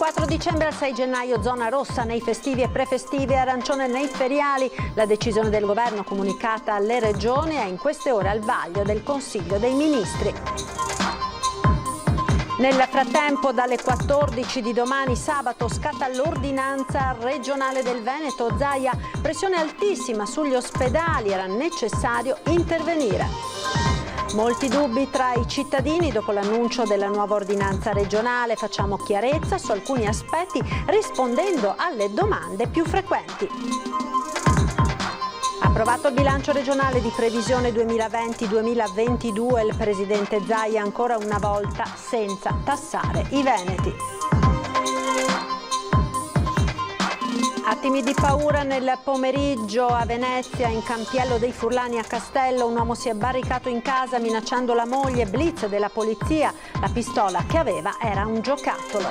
24 dicembre al 6 gennaio zona rossa nei festivi e prefestivi e arancione nei feriali. La decisione del governo comunicata alle regioni è in queste ore al vaglio del Consiglio dei Ministri. Nel frattempo, dalle 14 di domani sabato scatta l'ordinanza regionale del Veneto. Zaia, pressione altissima sugli ospedali, era necessario intervenire. Molti dubbi tra i cittadini dopo l'annuncio della nuova ordinanza regionale. Facciamo chiarezza su alcuni aspetti rispondendo alle domande più frequenti. Approvato il bilancio regionale di previsione 2020-2022, il presidente Zaia ancora una volta senza tassare i veneti. Attimi di paura nel pomeriggio a Venezia, in Campiello dei Furlani a Castello. Un uomo si è barricato in casa minacciando la moglie, blitz della polizia. La pistola che aveva era un giocattolo.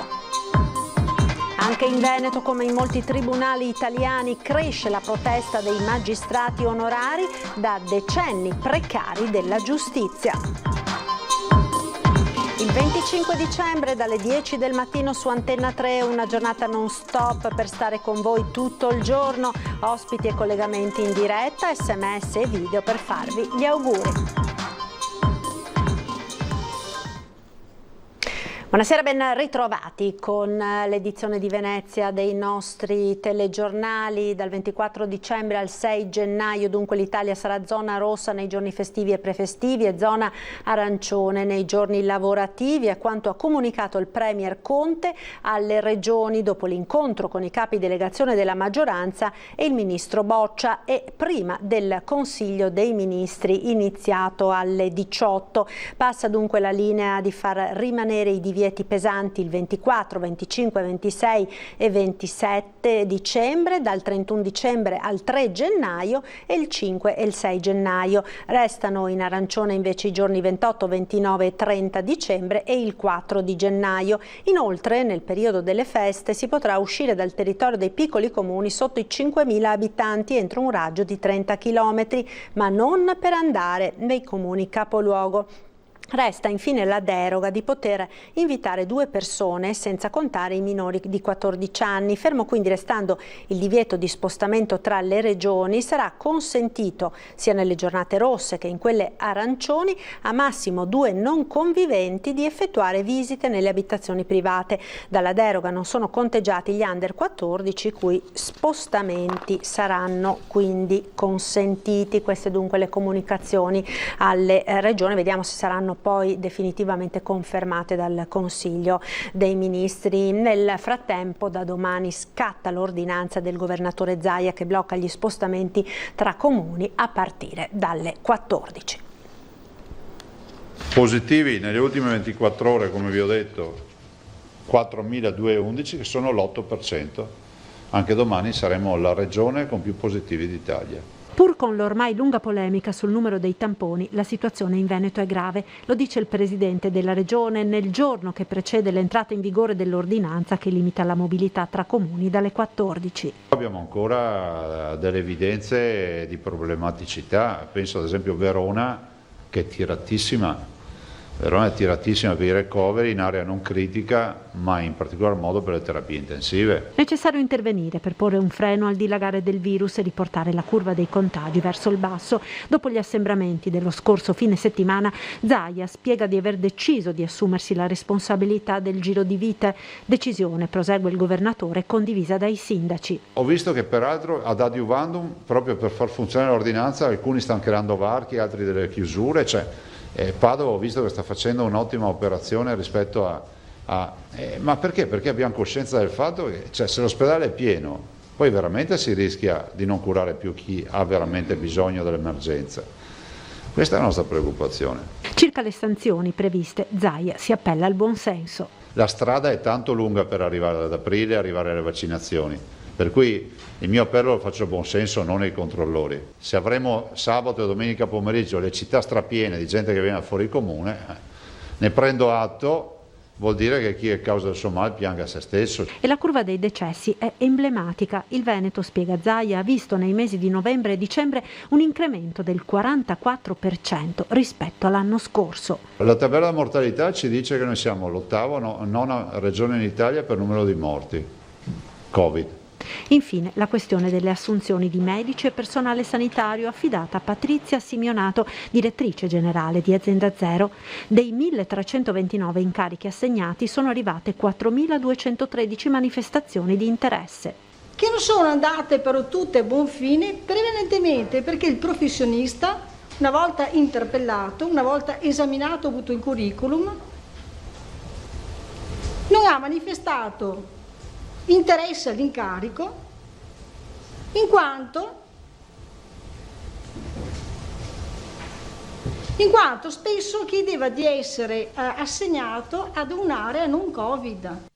Anche in Veneto, come in molti tribunali italiani, cresce la protesta dei magistrati onorari da decenni precari della giustizia. Il 25 dicembre dalle 10 del mattino su Antenna 3, una giornata non stop per stare con voi tutto il giorno, ospiti e collegamenti in diretta, SMS e video per farvi gli auguri. Buonasera, ben ritrovati con l'edizione di Venezia dei nostri telegiornali. Dal 24 dicembre al 6 gennaio dunque l'Italia sarà zona rossa nei giorni festivi e prefestivi e zona arancione nei giorni lavorativi, è quanto ha comunicato il Premier Conte alle regioni dopo l'incontro con i capi delegazione della maggioranza e il ministro Boccia e prima del Consiglio dei Ministri iniziato alle 18. Passa dunque la linea di far rimanere i divieti pesanti il 24, 25, 26 e 27 dicembre, dal 31 dicembre al 3 gennaio e il 5 e il 6 gennaio. Restano in arancione invece i giorni 28, 29 e 30 dicembre e il 4 di gennaio. Inoltre nel periodo delle feste si potrà uscire dal territorio dei piccoli comuni sotto i 5.000 abitanti entro un raggio di 30 km, ma non per andare nei comuni capoluogo. Resta infine la deroga di poter invitare 2 persone senza contare i minori di 14 anni. Fermo quindi restando il divieto di spostamento tra le regioni, sarà consentito sia nelle giornate rosse che in quelle arancioni a massimo 2 non conviventi di effettuare visite nelle abitazioni private. Dalla deroga non sono conteggiati gli under 14 i cui spostamenti saranno quindi consentiti. Queste dunque le comunicazioni alle regioni. Vediamo se saranno poi definitivamente confermate dal Consiglio dei Ministri. Nel frattempo da domani scatta l'ordinanza del governatore Zaia che blocca gli spostamenti tra comuni a partire dalle 14. Positivi nelle ultime 24 ore, come vi ho detto, 4.211 che sono l'8%. Anche domani saremo la regione con più positivi d'Italia. Pur con l'ormai lunga polemica sul numero dei tamponi, la situazione in Veneto è grave. Lo dice il presidente della regione nel giorno che precede l'entrata in vigore dell'ordinanza che limita la mobilità tra comuni dalle 14. Abbiamo ancora delle evidenze di problematicità, penso ad esempio a Verona che è tiratissima. Verona è tiratissima per i ricoveri in area non critica, ma in particolar modo per le terapie intensive. Necessario intervenire per porre un freno al dilagare del virus e riportare la curva dei contagi verso il basso. Dopo gli assembramenti dello scorso fine settimana, Zaia spiega di aver deciso di assumersi la responsabilità del giro di vite. Decisione, prosegue il governatore, condivisa dai sindaci. Ho visto che peraltro ad adiuvandum, proprio per far funzionare l'ordinanza, alcuni stanno creando varchi, altri delle chiusure, Padova ho visto che sta facendo un'ottima operazione rispetto ma perché? Perché abbiamo coscienza del fatto che se l'ospedale è pieno poi veramente si rischia di non curare più chi ha veramente bisogno dell'emergenza. Questa è la nostra preoccupazione. Circa le sanzioni previste, Zaia si appella al buonsenso. La strada è tanto lunga per arrivare ad aprile e arrivare alle vaccinazioni. Per cui il mio appello lo faccio a buon senso, non ai controllori. Se avremo sabato e domenica pomeriggio le città strapiene di gente che viene fuori comune, ne prendo atto, vuol dire che chi è causa del suo male pianga se stesso. E la curva dei decessi è emblematica. Il Veneto, spiega Zaia, ha visto nei mesi di novembre e dicembre un incremento del 44% rispetto all'anno scorso. La tabella della mortalità ci dice che noi siamo l'8ª nona regione in Italia per numero di morti Covid. Infine, la questione delle assunzioni di medici e personale sanitario affidata a Patrizia Simionato, direttrice generale di Azienda Zero. Dei 1.329 incarichi assegnati sono arrivate 4.213 manifestazioni di interesse. Che non sono andate però tutte a buon fine, prevalentemente perché il professionista, una volta interpellato, una volta esaminato, avuto il curriculum, non ha manifestato interesse all'incarico in quanto spesso chiedeva di essere assegnato ad un'area non Covid.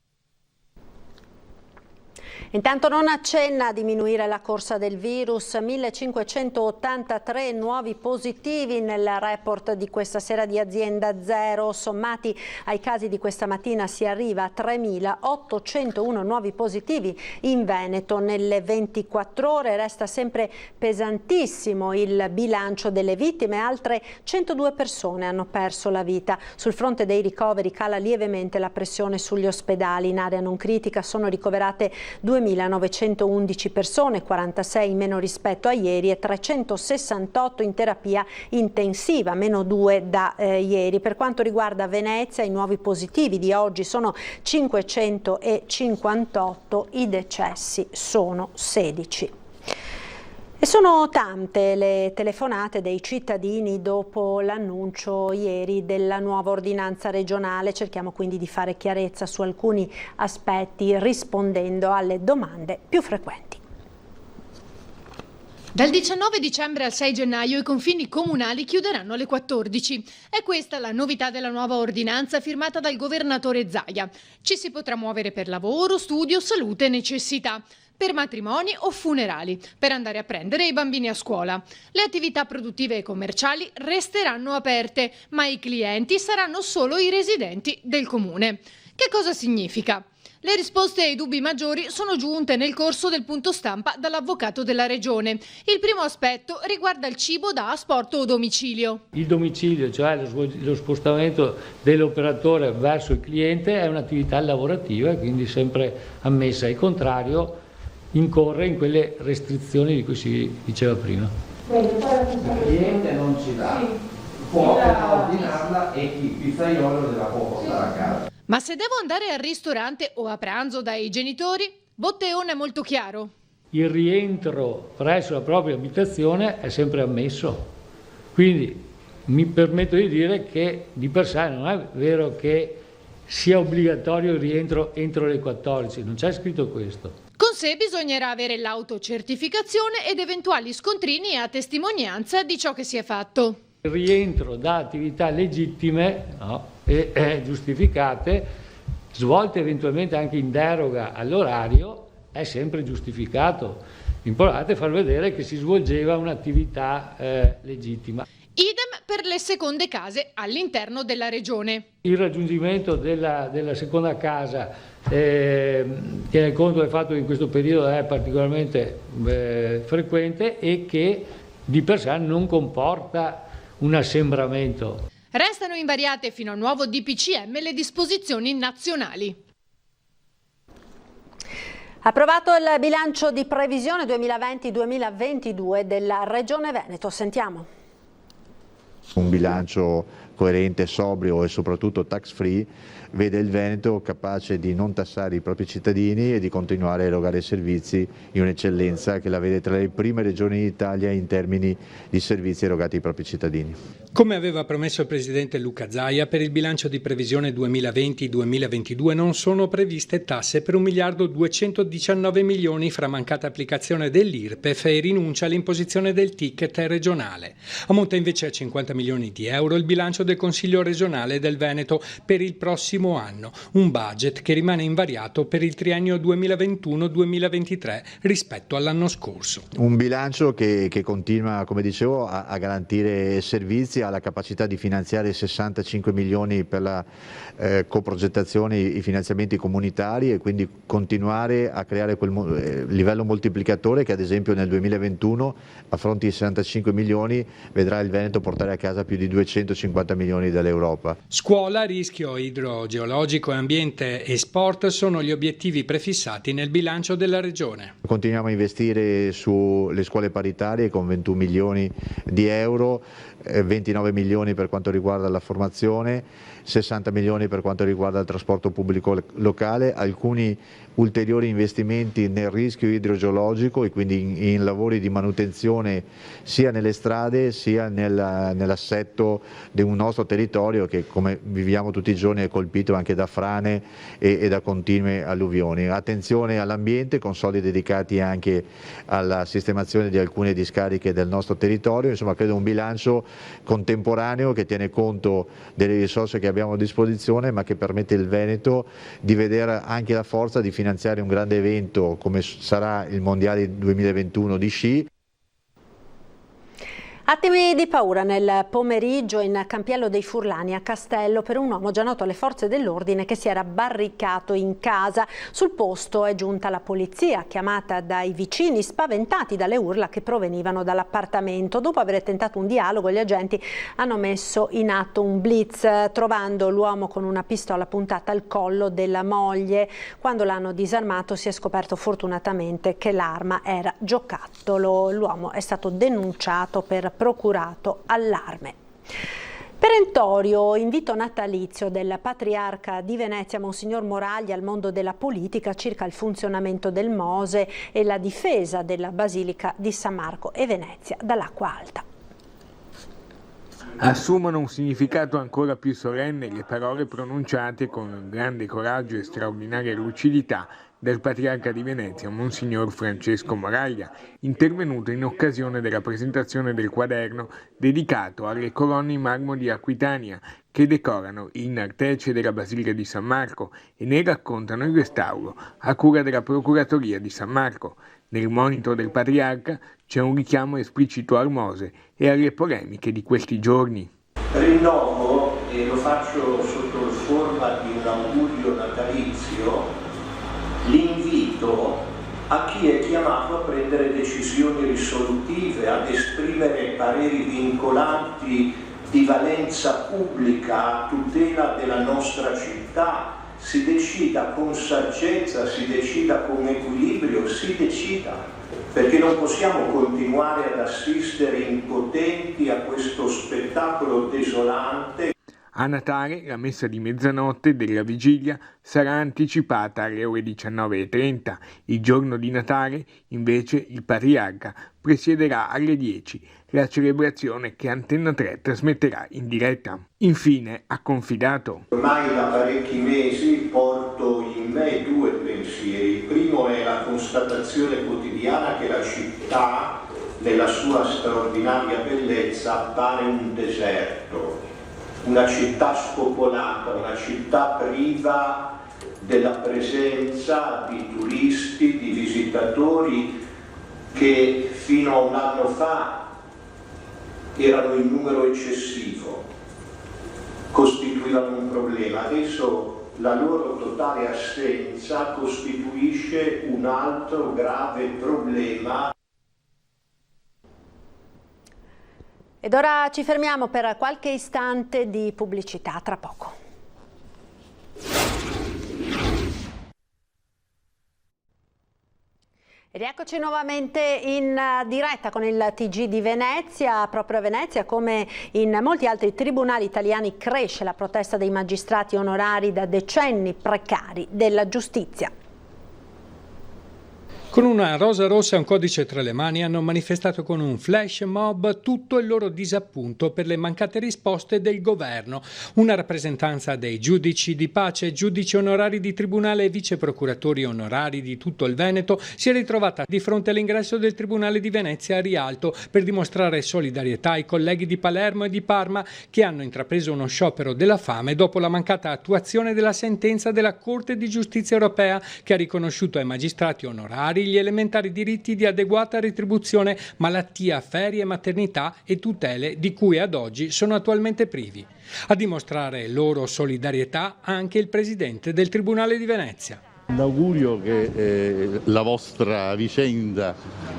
Intanto non accenna a diminuire la corsa del virus, 1583 nuovi positivi nel report di questa sera di Azienda Zero, sommati ai casi di questa mattina si arriva a 3.801 nuovi positivi in Veneto nelle 24 ore, resta sempre pesantissimo il bilancio delle vittime, altre 102 persone hanno perso la vita. Sul fronte dei ricoveri cala lievemente la pressione sugli ospedali, in area non critica sono ricoverate 2.911 persone, 46 in meno rispetto a ieri e 368 in terapia intensiva, meno 2 da ieri. Per quanto riguarda Venezia, i nuovi positivi di oggi sono 558, i decessi sono 16. E sono tante le telefonate dei cittadini dopo l'annuncio ieri della nuova ordinanza regionale. Cerchiamo quindi di fare chiarezza su alcuni aspetti rispondendo alle domande più frequenti. Dal 19 dicembre al 6 gennaio i confini comunali chiuderanno alle 14. È questa la novità della nuova ordinanza firmata dal governatore Zaia. Ci si potrà muovere per lavoro, studio, salute e necessità, per matrimoni o funerali, per andare a prendere i bambini a scuola. Le attività produttive e commerciali resteranno aperte, ma i clienti saranno solo i residenti del comune. Che cosa significa? Le risposte ai dubbi maggiori sono giunte nel corso del punto stampa dall'avvocato della Regione. Il primo aspetto riguarda il cibo da asporto o domicilio. Il domicilio, cioè lo spostamento dell'operatore verso il cliente, è un'attività lavorativa e quindi sempre ammessa. Al contrario, incorre in quelle restrizioni di cui si diceva prima. Il cliente non ci dà, può ordinarla e il pizzaiolo la può portare a casa. Ma se devo andare al ristorante o a pranzo dai genitori, Botteone è molto chiaro. Il rientro presso la propria abitazione è sempre ammesso, quindi mi permetto di dire che di per sé non è vero che sia obbligatorio il rientro entro le 14, non c'è scritto questo. Con sé bisognerà avere l'autocertificatazione ed eventuali scontrini a testimonianza di ciò che si è fatto. Il rientro da attività legittime e giustificate, svolte eventualmente anche in deroga all'orario, è sempre giustificato. L'importante è far vedere che si svolgeva un'attività legittima. Idem per le seconde case all'interno della regione. Il raggiungimento della seconda casa tiene conto del fatto che in questo periodo è particolarmente frequente e che di per sé non comporta un assembramento. Restano invariate fino a nuovo DPCM le disposizioni nazionali. Approvato il bilancio di previsione 2020-2022 della Regione Veneto. Sentiamo. Un bilancio coerente, sobrio e soprattutto tax free vede il Veneto capace di non tassare i propri cittadini e di continuare a erogare servizi in un'eccellenza che la vede tra le prime regioni d'Italia in termini di servizi erogati ai propri cittadini. Come aveva promesso il Presidente Luca Zaia, per il bilancio di previsione 2020-2022 non sono previste tasse per 1.219 milioni fra mancata applicazione dell'IRPEF e rinuncia all'imposizione del ticket regionale. Ammonta invece a 50 milioni di euro il bilancio del Consiglio regionale del Veneto per il prossimo anno, un budget che rimane invariato per il triennio 2021-2023 rispetto all'anno scorso. Un bilancio che continua, come dicevo, a garantire servizi ha la capacità di finanziare 65 milioni per la coprogettazione, i finanziamenti comunitari, e quindi continuare a creare quel livello moltiplicatore che ad esempio nel 2021 a fronte di 65 milioni vedrà il Veneto portare a casa più di 250 milioni dall'Europa. Scuola, rischio idrogeologico, ambiente e sport sono gli obiettivi prefissati nel bilancio della Regione. Continuiamo a investire sulle scuole paritarie con 21 milioni di euro, 29 milioni per quanto riguarda la formazione, 60 milioni per quanto riguarda il trasporto pubblico locale, alcuni ulteriori investimenti nel rischio idrogeologico e quindi in lavori di manutenzione sia nelle strade sia nell'assetto di un nostro territorio che, come viviamo tutti i giorni, è colpito anche da frane e da continue alluvioni. Attenzione all'ambiente con soldi dedicati anche alla sistemazione di alcune discariche del nostro territorio, insomma credo un bilancio contemporaneo che tiene conto delle risorse che abbiamo a disposizione ma che permette al Veneto di vedere anche la forza di finanziare un grande evento come sarà il Mondiale 2021 di sci. Attimi di paura nel pomeriggio in Campiello dei Furlani a Castello per un uomo già noto alle forze dell'ordine che si era barricato in casa. Sul posto è giunta la polizia, chiamata dai vicini spaventati dalle urla che provenivano dall'appartamento. Dopo aver tentato un dialogo, gli agenti hanno messo in atto un blitz, trovando l'uomo con una pistola puntata al collo della moglie. Quando l'hanno disarmato si è scoperto fortunatamente che l'arma era giocattolo. L'uomo è stato denunciato per procurato allarme. Perentorio invito natalizio del patriarca di Venezia Monsignor Moraglia al mondo della politica circa il funzionamento del Mose e la difesa della Basilica di San Marco e Venezia dall'acqua alta. Assumono un significato ancora più solenne le parole pronunciate con grande coraggio e straordinaria lucidità del patriarca di Venezia, Monsignor Francesco Moraglia, intervenuto in occasione della presentazione del quaderno dedicato alle colonne in marmo di Aquitania che decorano il nartece della Basilica di San Marco e ne raccontano il restauro a cura della Procuratoria di San Marco. Nel monito del patriarca c'è un richiamo esplicito al Mose e alle polemiche di questi giorni. Rinnovo, e lo faccio sotto forma di un augurio natalizio, l'invito a chi è chiamato a prendere decisioni risolutive, ad esprimere pareri vincolanti di valenza pubblica a tutela della nostra città. Si decida con saggezza, si decida con equilibrio, si decida, perché non possiamo continuare ad assistere impotenti a questo spettacolo desolante. A Natale la messa di mezzanotte della vigilia sarà anticipata alle ore 19:30. Il giorno di Natale, invece, il patriarca presiederà alle 10 la celebrazione che Antenna 3 trasmetterà in diretta. Infine ha confidato: ormai da parecchi mesi porto in me due pensieri. Il primo è la constatazione quotidiana che la città, nella sua straordinaria bellezza, appare un deserto. Una città spopolata, una città priva della presenza di turisti, di visitatori che fino a un anno fa erano in numero eccessivo, costituivano un problema. Adesso la loro totale assenza costituisce un altro grave problema. Ed ora ci fermiamo per qualche istante di pubblicità, tra poco. E rieccoci nuovamente in diretta con il TG di Venezia. Proprio a Venezia, come in molti altri tribunali italiani, cresce la protesta dei magistrati onorari da decenni precari della giustizia. Con una rosa rossa e un codice tra le mani hanno manifestato con un flash mob tutto il loro disappunto per le mancate risposte del governo. Una rappresentanza dei giudici di pace, giudici onorari di tribunale e viceprocuratori onorari di tutto il Veneto si è ritrovata di fronte all'ingresso del Tribunale di Venezia a Rialto per dimostrare solidarietà ai colleghi di Palermo e di Parma che hanno intrapreso uno sciopero della fame dopo la mancata attuazione della sentenza della Corte di Giustizia Europea che ha riconosciuto ai magistrati onorari gli elementari diritti di adeguata retribuzione, malattia, ferie, maternità e tutele di cui ad oggi sono attualmente privi. A dimostrare loro solidarietà anche il presidente del Tribunale di Venezia. Un augurio che la vostra vicenda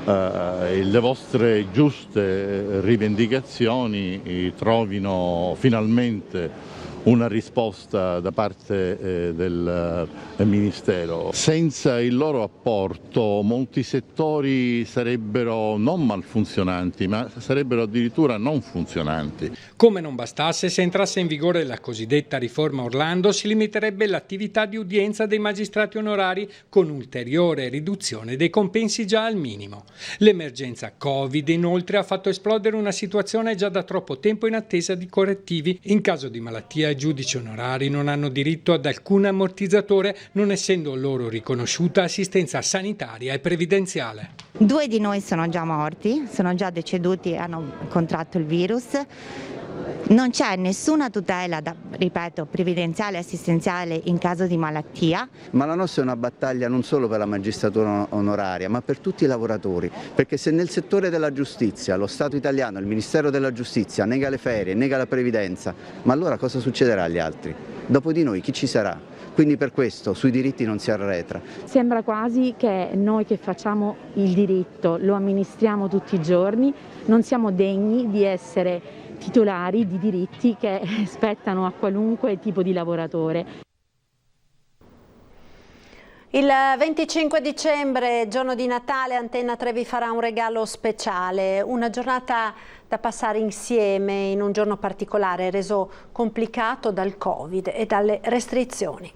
e le vostre giuste rivendicazioni trovino finalmente una risposta da parte del Ministero. Senza il loro apporto molti settori sarebbero non malfunzionanti, ma sarebbero addirittura non funzionanti. Come non bastasse, se entrasse in vigore la cosiddetta riforma Orlando, si limiterebbe l'attività di udienza dei magistrati onorari con ulteriore riduzione dei compensi già al minimo. L'emergenza Covid inoltre ha fatto esplodere una situazione già da troppo tempo in attesa di correttivi. In caso di malattia i giudici onorari non hanno diritto ad alcun ammortizzatore, non essendo loro riconosciuta assistenza sanitaria e previdenziale. 2 di noi sono già morti, sono già deceduti e hanno contratto il virus. Non c'è nessuna tutela, ripeto, previdenziale e assistenziale in caso di malattia. Ma la nostra è una battaglia non solo per la magistratura onoraria, ma per tutti i lavoratori, perché se nel settore della giustizia lo Stato italiano, il Ministero della Giustizia nega le ferie, nega la previdenza, ma allora cosa succederà agli altri? Dopo di noi chi ci sarà? Quindi per questo sui diritti non si arretra. Sembra quasi che noi che facciamo il diritto lo amministriamo tutti i giorni, non siamo degni di essere titolari di diritti che spettano a qualunque tipo di lavoratore. Il 25 dicembre, giorno di Natale, Antenna 3 vi farà un regalo speciale, una giornata da passare insieme in un giorno particolare reso complicato dal Covid e dalle restrizioni.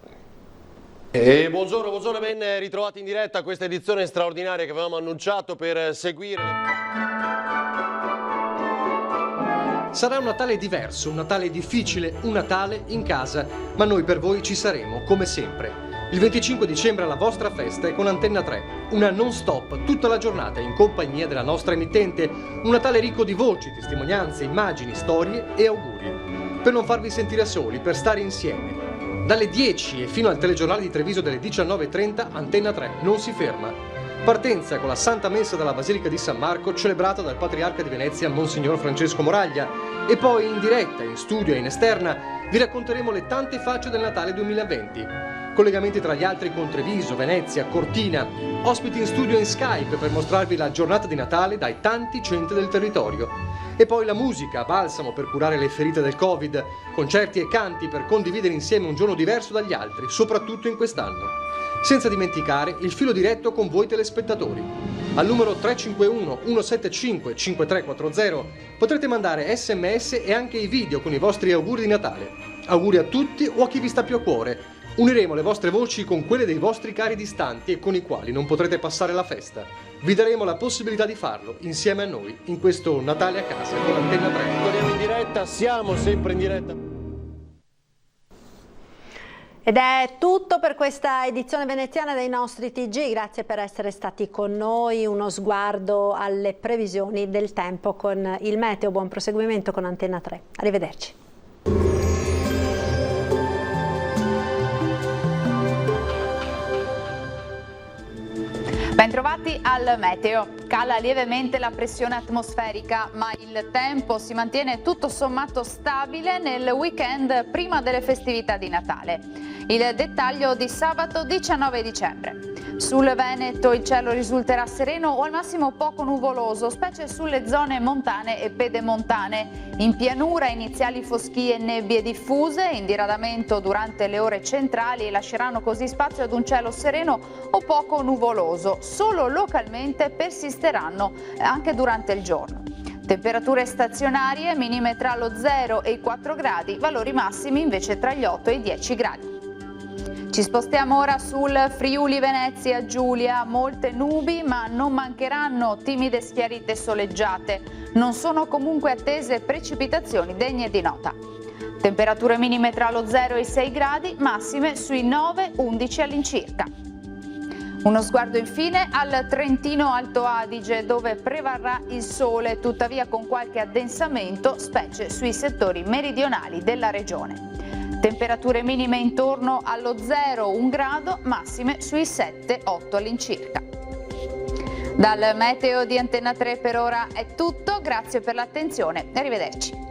E buongiorno, ben ritrovati in diretta a questa edizione straordinaria che avevamo annunciato per seguire. Sarà un Natale diverso, un Natale difficile, un Natale in casa, ma noi per voi ci saremo, come sempre. Il 25 dicembre alla vostra festa è con Antenna 3, una non-stop tutta la giornata in compagnia della nostra emittente, un Natale ricco di voci, testimonianze, immagini, storie e auguri. Per non farvi sentire soli, per stare insieme. Dalle 10 e fino al telegiornale di Treviso delle 19:30, Antenna 3 non si ferma. Partenza con la Santa Messa dalla Basilica di San Marco, celebrata dal Patriarca di Venezia, Monsignor Francesco Moraglia. E poi in diretta, in studio e in esterna, vi racconteremo le tante facce del Natale 2020. Collegamenti tra gli altri con Treviso, Venezia, Cortina. Ospiti in studio e in Skype per mostrarvi la giornata di Natale dai tanti centri del territorio. E poi la musica, balsamo per curare le ferite del Covid. Concerti e canti per condividere insieme un giorno diverso dagli altri, soprattutto in quest'anno. Senza dimenticare il filo diretto con voi telespettatori. Al numero 351 175 5340 potrete mandare SMS e anche i video con i vostri auguri di Natale. Auguri a tutti o a chi vi sta più a cuore. Uniremo le vostre voci con quelle dei vostri cari distanti e con i quali non potrete passare la festa. Vi daremo la possibilità di farlo insieme a noi in questo Natale a casa con Antenna 3. Torniamo in diretta, siamo sempre in diretta. Ed è tutto per questa edizione veneziana dei nostri TG, grazie per essere stati con noi, uno sguardo alle previsioni del tempo con il meteo, buon proseguimento con Antenna 3, arrivederci. Bentrovati al meteo. Cala lievemente la pressione atmosferica, ma il tempo si mantiene tutto sommato stabile nel weekend prima delle festività di Natale. Il dettaglio di sabato 19 dicembre. Sul Veneto il cielo risulterà sereno o al massimo poco nuvoloso, specie sulle zone montane e pedemontane. In pianura iniziali foschie e nebbie diffuse, in diradamento durante le ore centrali, lasceranno così spazio ad un cielo sereno o poco nuvoloso. Solo localmente persisteranno anche durante il giorno. Temperature stazionarie, minime tra lo 0 e i 4 gradi, valori massimi invece tra gli 8 e i 10 gradi. Ci spostiamo ora sul Friuli Venezia Giulia, molte nubi ma non mancheranno timide schiarite soleggiate. Non sono comunque attese precipitazioni degne di nota. Temperature minime tra lo 0 e i 6 gradi, massime sui 9-11 all'incirca. Uno sguardo infine al Trentino Alto Adige, dove prevarrà il sole, tuttavia con qualche addensamento, specie sui settori meridionali della regione. Temperature minime intorno allo 0-1 grado, massime sui 7-8 all'incirca. Dal meteo di Antenna 3 per ora è tutto, grazie per l'attenzione e arrivederci.